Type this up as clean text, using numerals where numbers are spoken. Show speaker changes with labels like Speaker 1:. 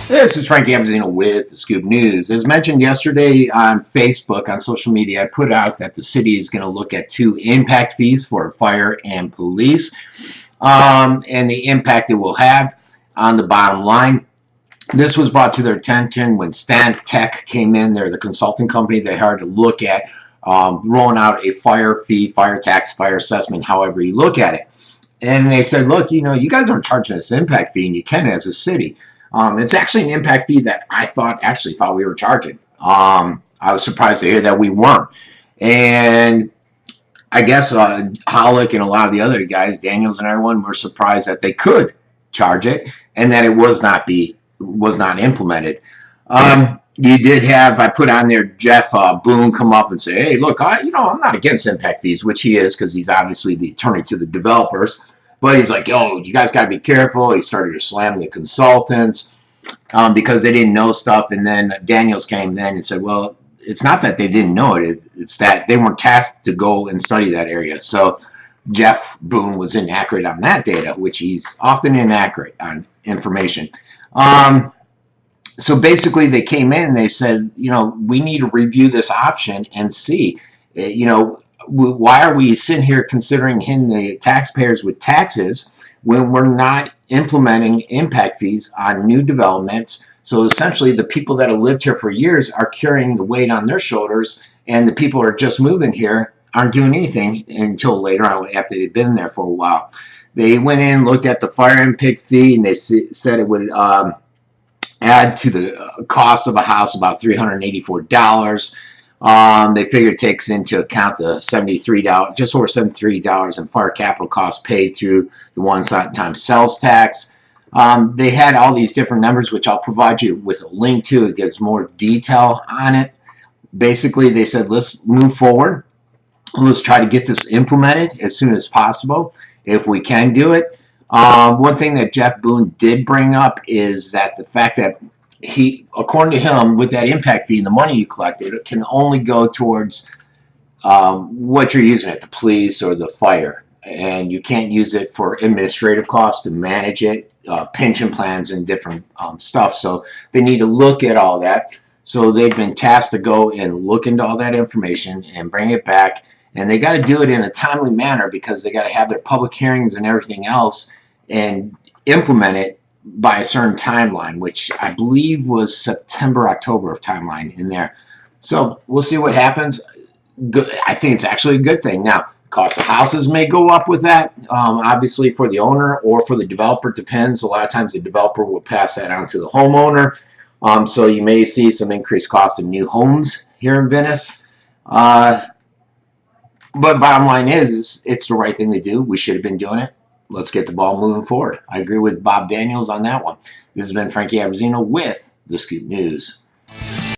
Speaker 1: This is Frank Abbruzzino with the Scoop News. As mentioned yesterday on Facebook, on social media, I put out that the city is going to look at 2 impact fees for fire and police, and the impact it will have on the bottom line. This was brought to their attention when Stan Tech came in. They're the consulting company. They hired to look at rolling out a fire fee, fire tax, fire assessment, however you look at it. And they said, look, you know, you guys aren't charging this impact fee, and you can as a city. It's actually an impact fee that I actually thought we were charging. I was surprised to hear that we weren't. And I guess Hollick and a lot of the other guys, Daniels and everyone, were surprised that they could charge it and that it was not implemented. You did have, I put on there, Jeff Boone come up and say, hey, look, I'm not against impact fees, which he is because he's obviously the attorney to the developers. But he's like, oh, you guys got to be careful. He started to slam the consultants because they didn't know stuff. And then Daniels came then and said, well, it's not that they didn't know it. It's that they weren't tasked to go and study that area. So Jeff Boone was inaccurate on that data, which he's often inaccurate on information. So basically they came in and they said, you know, we need to review this option and see, you know, why are we sitting here considering hitting the taxpayers with taxes when we're not implementing impact fees on new developments? So essentially the people that have lived here for years are carrying the weight on their shoulders, and the people who are just moving here aren't doing anything until later on after they've been there for a while. They went in, looked at the fire impact fee, and they said it would add to the cost of a house about $384. They figure it takes into account the $73, just over $73 in fire capital costs paid through the one-time sales tax. They had all these different numbers, which I'll provide you with a link to. It gives more detail on it. Basically, they said, let's move forward. Let's try to get this implemented as soon as possible, if we can do it. One thing that Jeff Boone did bring up is that the fact that according to him, with that impact fee and the money you collected, it can only go towards what you're using at the police or the fire. And you can't use it for administrative costs to manage it, pension plans and different stuff. So they need to look at all that. So they've been tasked to go and look into all that information and bring it back. And they got to do it in a timely manner because they got to have their public hearings and everything else and implement it by a certain timeline, which I believe was September, October of timeline in there. So we'll see what happens. I think it's actually a good thing. Now, cost of houses may go up with that, obviously for the owner or for the developer, depends. A lot of times the developer will pass that on to the homeowner. So you may see some increased cost in new homes here in Venice. But bottom line is, it's the right thing to do. We should have been doing it. Let's get the ball moving forward. I agree with Bob Daniels on that one. This has been Frankie Abbruzzino with the Scoop News.